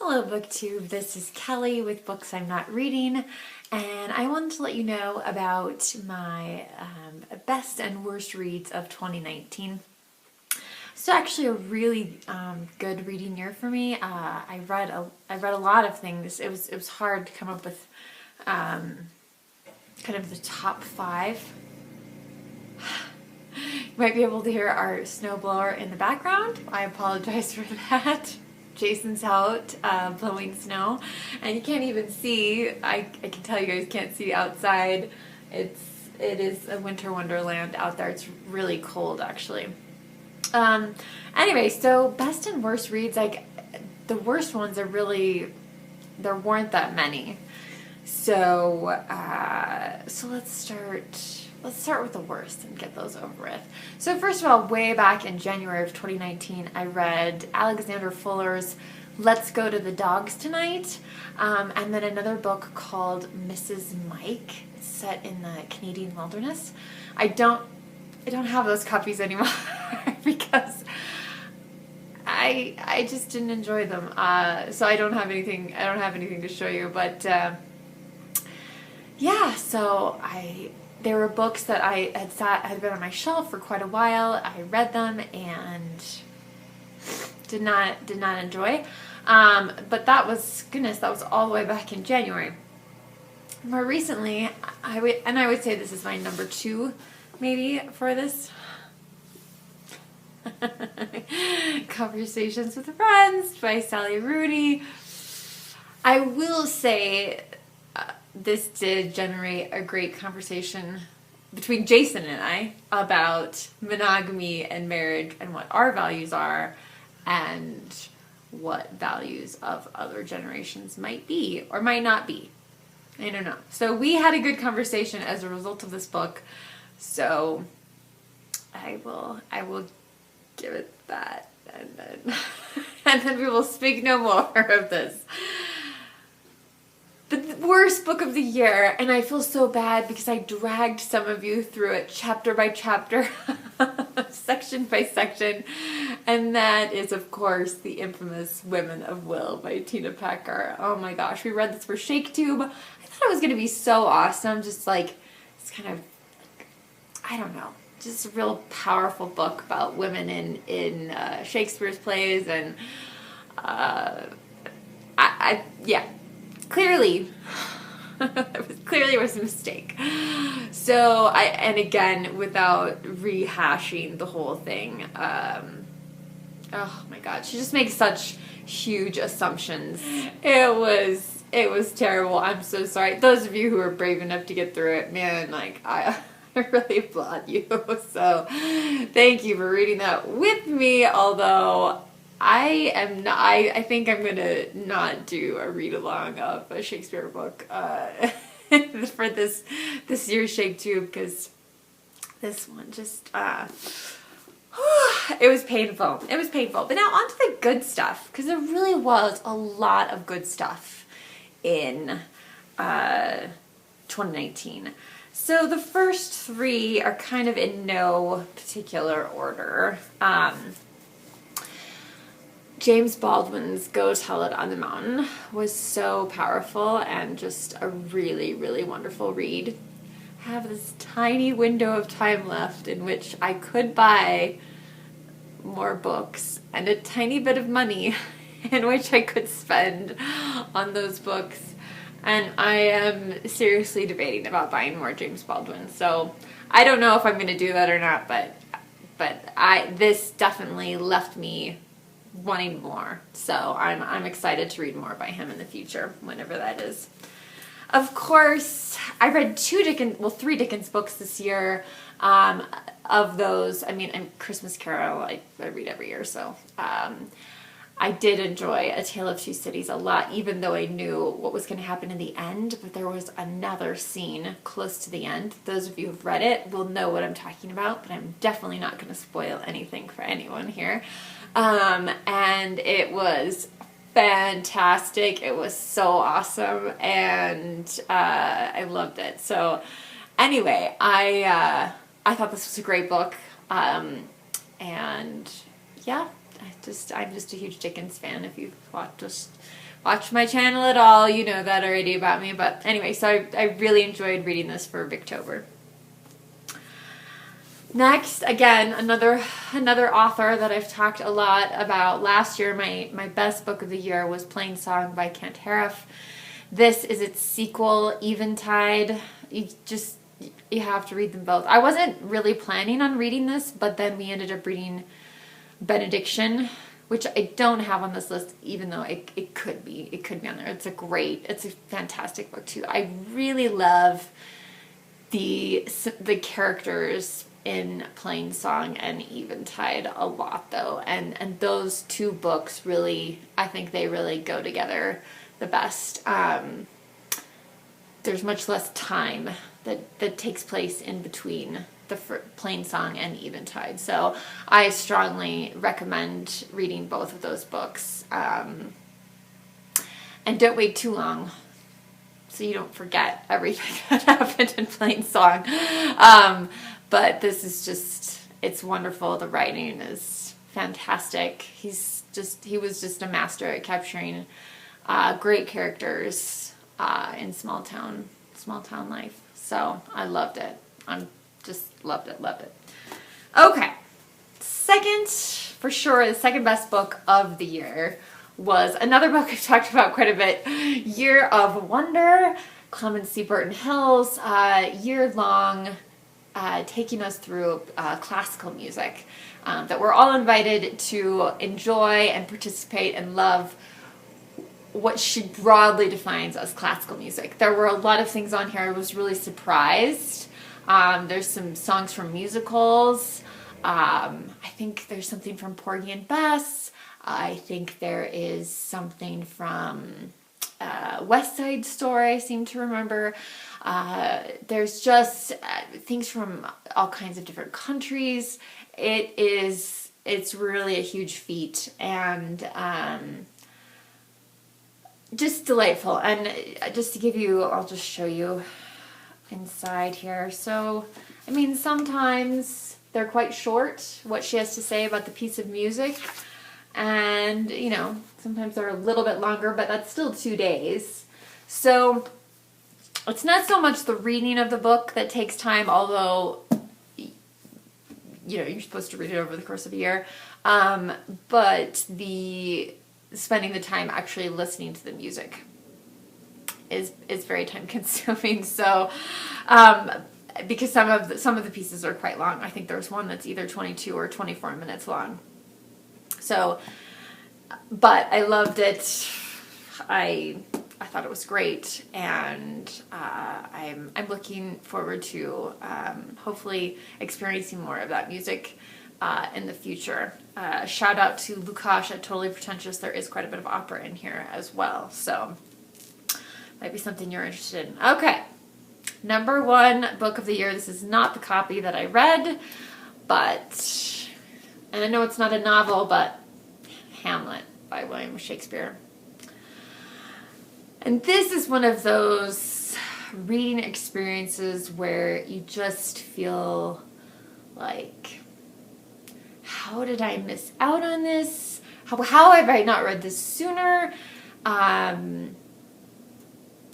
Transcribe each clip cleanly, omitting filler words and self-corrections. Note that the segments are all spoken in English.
Hello BookTube, this is Kelly with Books I'm Not Reading, and I wanted to let you know about my best and worst reads of 2019. It's actually a really good reading year for me. I read a lot of things. It was hard to come up with kind of the top five. You might be able to hear our snowblower in the background. I apologize for that. Jason's out blowing snow, and you can't even see. I can tell you guys can't see outside. It is a winter wonderland out there. It's really cold actually. Anyway, so best and worst reads, like the worst ones are really, there weren't that many. So let's start with the worst and get those over with. So first of all, way back in January of 2019, I read Alexandra Fuller's Let's Go to the Dogs Tonight, and then another book called Mrs. Mike. It's set in the Canadian wilderness. I don't have those copies anymore because I just didn't enjoy them. So I don't have anything to show you, but yeah, so there were books that I had been on my shelf for quite a while. I read them and did not enjoy. But that was all the way back in January. More recently, I would say this is my number 2, maybe, for this. Conversations with Friends by Sally Rooney. I will say this did generate a great conversation between Jason and I about monogamy and marriage and what our values are and what values of other generations might be or might not be. I don't know. So we had a good conversation as a result of this book. So I will give it that, and then we will speak no more of this. The worst book of the year, and I feel so bad because I dragged some of you through it chapter by chapter, section by section, and that is, of course, the infamous Women of Will by Tina Packer. Oh my gosh, we read this for ShakeTube. I thought it was going to be so awesome, just like, it's kind of, I don't know, just a real powerful book about women in Shakespeare's plays, and yeah. Clearly, it was a mistake. So and again, without rehashing the whole thing, oh my God, she just makes such huge assumptions. It was terrible. I'm so sorry. Those of you who are brave enough to get through it, man, like I really applaud you. So thank you for reading that with me, although I think I'm gonna not do a read along of a Shakespeare book for this year's ShakeTube, because this one just it was painful. It was painful. But now on to the good stuff, because there really was a lot of good stuff in 2019. So the first 3 are kind of in no particular order. James Baldwin's Go Tell It on the Mountain was so powerful and just a really, really wonderful read. I have this tiny window of time left in which I could buy more books and a tiny bit of money in which I could spend on those books. And I am seriously debating about buying more James Baldwin. So I don't know if I'm going to do that or not, but this definitely left me wanting more. So I'm excited to read more by him in the future, whenever that is. Of course, I read 3 Dickens books this year. Of those, I mean, Christmas Carol, I read every year, so I did enjoy A Tale of Two Cities a lot, even though I knew what was going to happen in the end, but there was another scene close to the end. Those of you who've read it will know what I'm talking about, but I'm definitely not going to spoil anything for anyone here. And it was fantastic. It was so awesome, and I loved it. So anyway, I thought this was a great book, and yeah, I'm just a huge Dickens fan. If you've watch my channel at all, you know that already about me. But anyway, so I really enjoyed reading this for Victober. Next, again, another author that I've talked a lot about. Last year, my best book of the year was Plain Song by Kent Haruf. This is its sequel, Eventide. You have to read them both. I wasn't really planning on reading this, but then we ended up reading Benediction, which I don't have on this list, even though it could be. It could be on there. It's a fantastic book too. I really love the characters in Plain Song and Eventide a lot, though, and those two books really, I think they really go together the best. There's much less time that takes place in between the Plain Song and Eventide, so I strongly recommend reading both of those books. And don't wait too long, so you don't forget everything that happened in Plain Song. But this is just, it's wonderful. The writing is fantastic. He was just a master at capturing great characters in small town life. So I loved it. Loved it. Okay. Second, for sure, the second best book of the year was another book I've talked about quite a bit, Year of Wonder, Clemency Burton-Hill's year-long taking us through classical music that we're all invited to enjoy and participate and love what she broadly defines as classical music. There were a lot of things on here I was really surprised. There's some songs from musicals. I think there's something from Porgy and Bess. I think there is something from West Side Story, I seem to remember. There's just things from all kinds of different countries. It's really a huge feat, and just delightful. And just to give you, I'll just show you inside here. So, I mean, sometimes they're quite short, what she has to say about the piece of music. And, you know, sometimes they're a little bit longer, but that's still 2 days. So it's not so much the reading of the book that takes time, although, you know, you're supposed to read it over the course of a year, but the spending the time actually listening to the music is very time consuming. So, because some of the pieces are quite long. I think there's one that's either 22 or 24 minutes long. So, but I loved it. I thought it was great, and I'm looking forward to hopefully experiencing more of that music in the future. Shout out to Lukash at Totally Pretentious. There is quite a bit of opera in here as well, so might be something you're interested in. Okay, number one book of the year. This is not the copy that I read, but, and I know it's not a novel, but Hamlet by William Shakespeare. And this is one of those reading experiences where you just feel like, how did I miss out on this? How have I not read this sooner?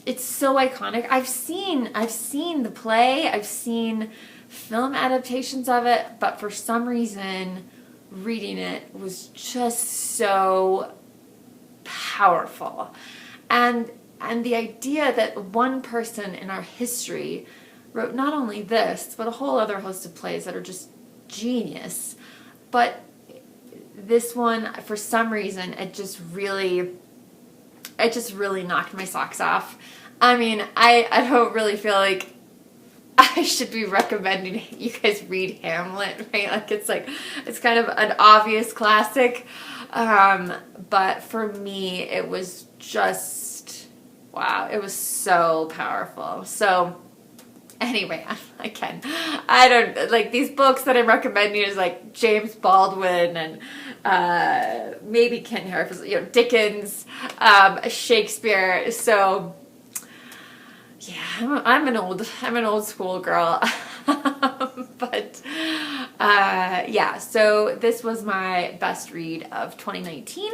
It's so iconic. I've seen the play, I've seen film adaptations of it, but for some reason, reading it was just so powerful. And the idea that one person in our history wrote not only this, but a whole other host of plays that are just genius. But this one, for some reason, it just really knocked my socks off. I mean, I don't really feel like I should be recommending you guys read Hamlet, right? It's kind of an obvious classic. But for me, it was just, wow, it was so powerful. So anyway, again, I don't, like, these books that I'm recommending is like James Baldwin and maybe Kent Haruf, you know, Dickens, Shakespeare. So yeah, I'm an old school girl. But yeah, so this was my best read of 2019.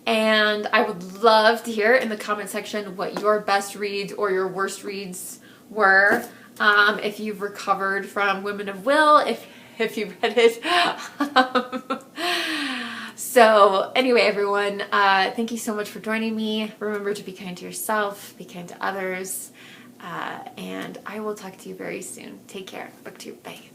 And I would love to hear in the comment section what your best reads or your worst reads were. If you've recovered from Women of Will, if you read it. So anyway, everyone, thank you so much for joining me. Remember to be kind to yourself, be kind to others, and I will talk to you very soon. Take care. BookTube. Bye.